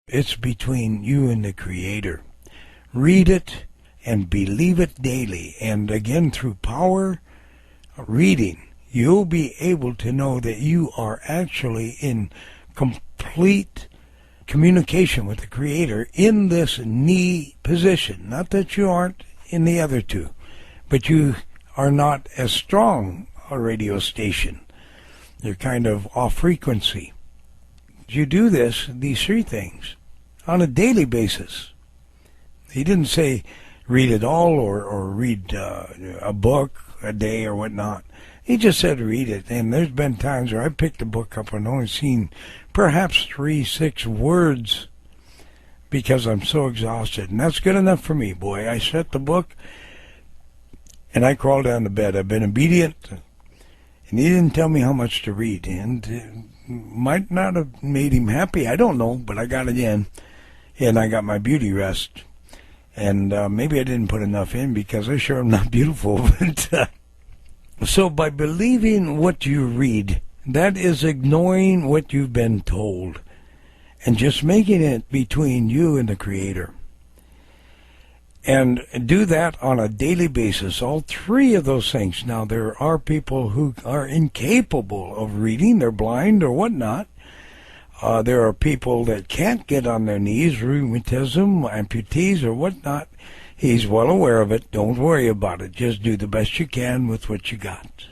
It's between you and the Creator. Read it and believe it daily. And again, through power reading, you'll be able to know that you are actually in complete communication with the Creator in this knee position. Not that you aren't in the other two, but you are not as strong a radio station. You're kind of off frequency. You do these three things, on a daily basis. He didn't say read it all or read a book a day or whatnot. He just said read it. And there's been times where I picked a book up and only seen perhaps 3-6 words because I'm so exhausted. And that's good enough for me, boy. I shut the book and I crawled down to bed. I've been obedient. And he didn't tell me how much to read. And it might not have made him happy. I don't know, but I got it in. And I got my beauty rest. And maybe I didn't put enough in because I sure am not beautiful. But so by believing what you read, that is ignoring what you've been told and just making it between you and the Creator. And do that on a daily basis, all three of those things. Now, there are people who are incapable of reading, they're blind or whatnot. There are people that can't get on their knees, rheumatism, amputees or whatnot. He's well aware of it. Don't worry about it. Just do the best you can with what you got.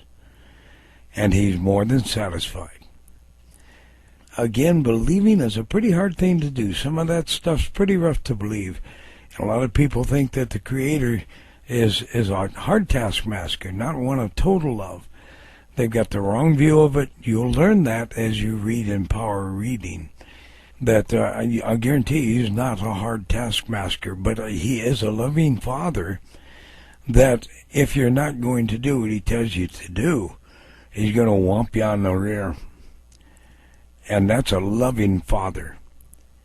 And he's more than satisfied. Again, believing is a pretty hard thing to do. Some of that stuff's pretty rough to believe. And a lot of people think that the Creator is a hard taskmaster, not one of total love. They've got the wrong view of it. You'll learn that as you read in Power Reading. That I guarantee you he's not a hard taskmaster, but he is a loving Father that if you're not going to do what he tells you to do, he's going to whomp you on the rear. And that's a loving Father.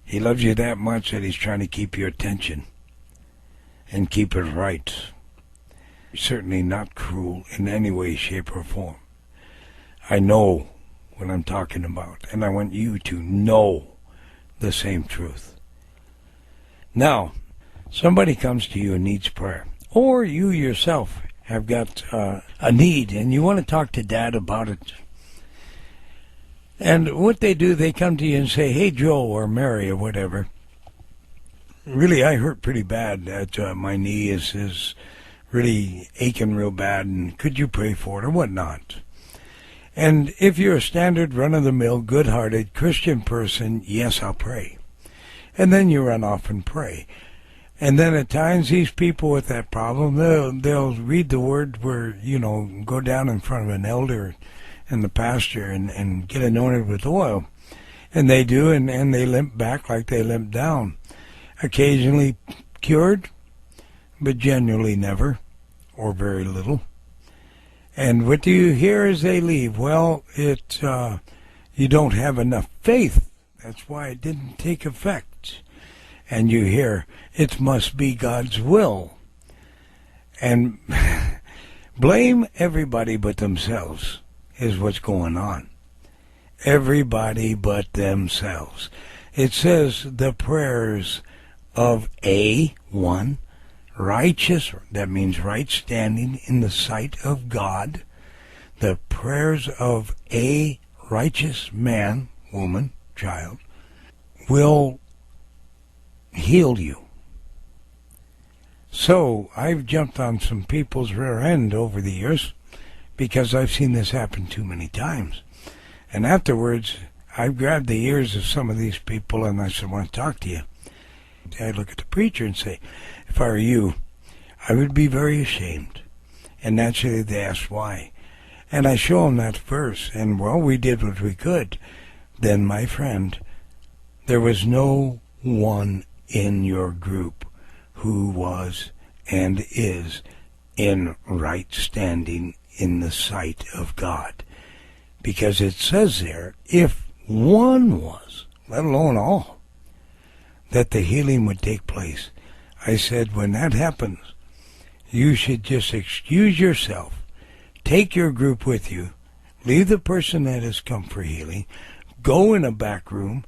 He loves you that much that he's trying to keep your attention and keep it right. Certainly not cruel in any way, shape, or form. I know what I'm talking about, and I want you to know the same truth. Now, somebody comes to you and needs prayer, or you yourself have got a need, and you want to talk to Dad about it. And what they do, they come to you and say, hey, Joe or Mary or whatever, really, I hurt pretty bad. That my knee is really aching real bad, and could you pray for it or whatnot? And if you're a standard, run-of-the-mill, good-hearted Christian person, yes, I'll pray. And then you run off and pray. And then at times, these people with that problem, they'll read the word where, go down in front of an elder and the pastor and get anointed with oil. And they do, and they limp back like they limp down. Occasionally cured, but generally never, or very little. And what do you hear as they leave? Well, you don't have enough faith. That's why it didn't take effect. And you hear, it must be God's will. And blame everybody but themselves is what's going on. Everybody but themselves. It says the prayers of one, righteous, that means right standing in the sight of God. The prayers of a righteous man, woman, child, will heal you. So I've jumped on some people's rear end over the years because I've seen this happen too many times. And afterwards, I've grabbed the ears of some of these people and I said, I want to talk to you. I look at the preacher and say, if I were you, I would be very ashamed. And naturally they ask why. And I show them that verse, and well, we did what we could. Then, my friend, there was no one in your group who was and is in right standing in the sight of God. Because it says there, if one was, let alone all, that the healing would take place. I said, when that happens, you should just excuse yourself, take your group with you, leave the person that has come for healing, go in a back room,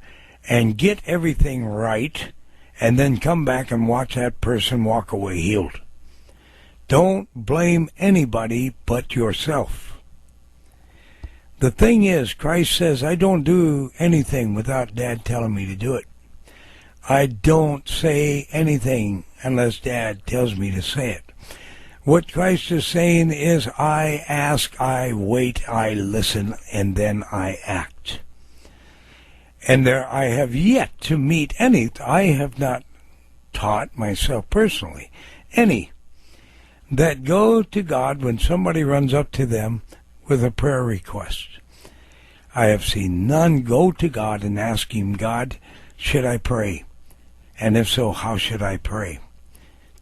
and get everything right, and then come back and watch that person walk away healed. Don't blame anybody but yourself. The thing is, Christ says, I don't do anything without Dad telling me to do it. I don't say anything unless Dad tells me to say it. What Christ is saying is, I ask, I wait, I listen, and then I act. And I have yet to meet any, I have not taught myself personally, any that go to God when somebody runs up to them with a prayer request. I have seen none go to God and ask Him, God, should I pray? And if so, how should I pray?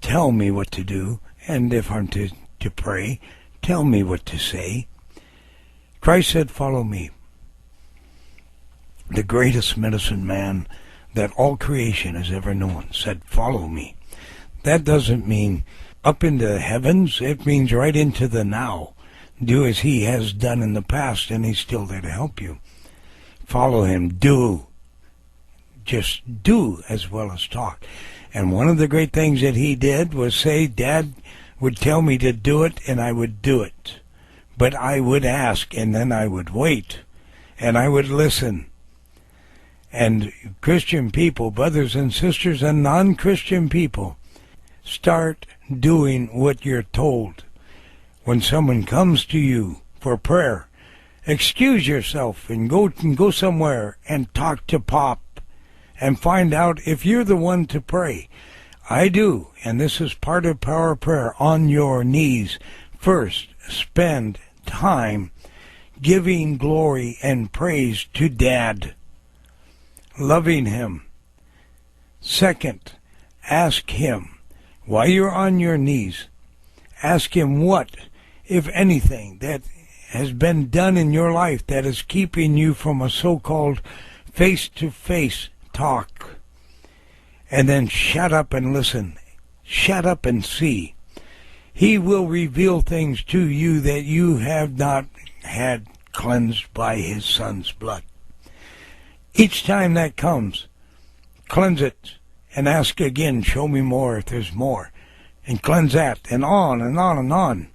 Tell me what to do, and if I'm to pray, tell me what to say. Christ said, follow me. The greatest medicine man that all creation has ever known said, follow me. That doesn't mean up into the heavens. It means right into the now. Do as He has done in the past, and He's still there to help you. Follow Him. Do. Just do as well as talk. And one of the great things that He did was say, Dad would tell me to do it, and I would do it. But I would ask, and then I would wait, and I would listen. And Christian people, brothers and sisters, and non-Christian people, start doing what you're told. When someone comes to you for prayer, excuse yourself and go somewhere and talk to Pop and find out if you're the one to pray. I do, and this is part of Power Prayer, on your knees. First, spend time giving glory and praise to Dad, loving Him. Second, ask Him, while you're on your knees, ask Him what, if anything, that has been done in your life that is keeping you from a so-called face-to-face talk. And then shut up and listen. Shut up and see. He will reveal things to you that you have not had cleansed by His Son's blood. Each time that comes, cleanse it and ask again, show me more if there's more. And cleanse that, and on and on and on,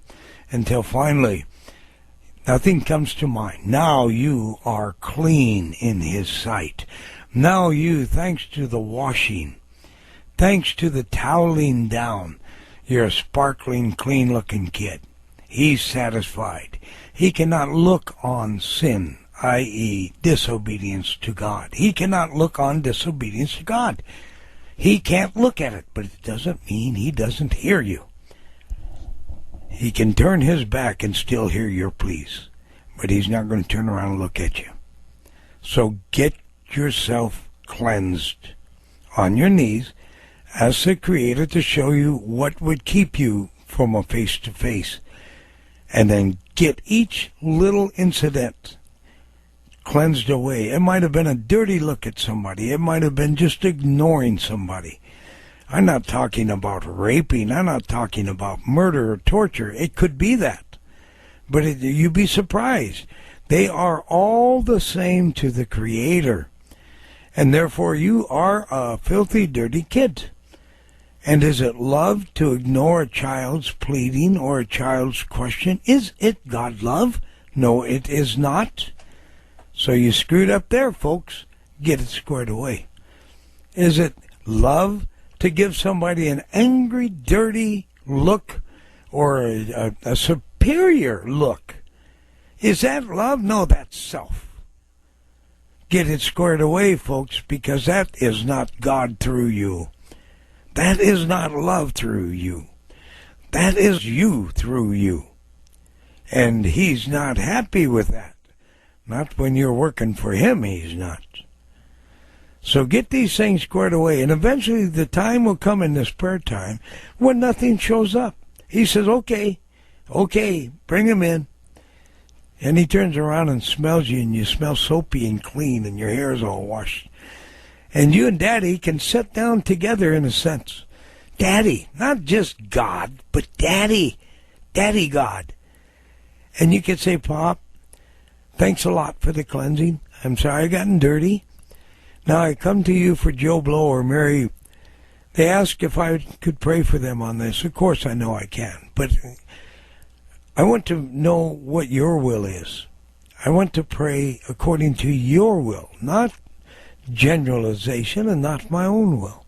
until finally nothing comes to mind. Now you are clean in His sight. Now you, thanks to the washing, thanks to the toweling down, you're a sparkling, clean-looking kid. He's satisfied. He cannot look on sin, i.e. disobedience to God. He cannot look on disobedience to God. He can't look at it, but it doesn't mean He doesn't hear you. He can turn His back and still hear your pleas, but He's not going to turn around and look at you. So get yourself cleansed on your knees, ask the Creator to show you what would keep you from a face-to-face, and then get each little incident cleansed away. It might have been a dirty look at somebody. It might have been just ignoring somebody. I'm not talking about raping. I'm not talking about murder or torture. It could be that. But you'd be surprised. They are all the same to the Creator. And therefore you are a filthy, dirty kid. And is it love to ignore a child's pleading or a child's question? Is it God love? No, it is not. So you screwed up there, folks. Get it squared away. Is it love to give somebody an angry, dirty look or a superior look? Is that love? No, that's self. Get it squared away, folks, because that is not God through you. That is not love through you. That is you through you. And He's not happy with that. Not when you're working for Him, He's not. So get these things squared away, and eventually the time will come in this prayer time when nothing shows up. He says, okay, bring him in. And he turns around and smells you, and you smell soapy and clean, and your hair is all washed. And you and Daddy can sit down together in a sense. Daddy, not just God, but Daddy. Daddy God. And you can say, Pop, thanks a lot for the cleansing. I'm sorry I gotten dirty. Now I come to you for Joe Blow or Mary. They ask if I could pray for them on this. Of course I know I can, but I want to know what your will is. I want to pray according to your will, not generalization and not my own will.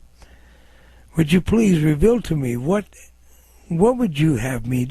Would you please reveal to me what would you have me do?